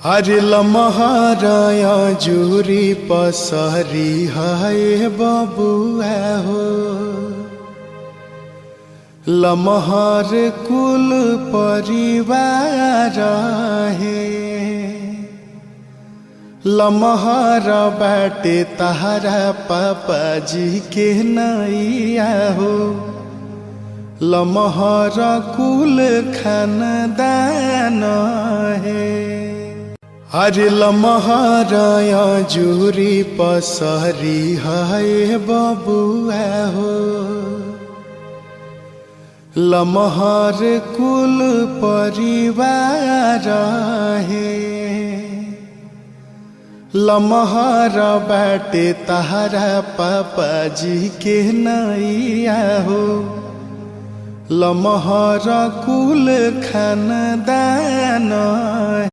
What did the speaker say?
हरे लमहराया जुरी पसरी हाय बबुआ हो। लमहर कुल परिवार है। लमहर बाटे तहरा पापा जी के नैया हो। लमहर कुल खानदान है। हरे लमहराया जुरी पसरी हाय बबुआ हो। लमहर कुल परिवार है। लमहर बाटे तहरा पापा जी के नैया हो। लमहर कुल खानदान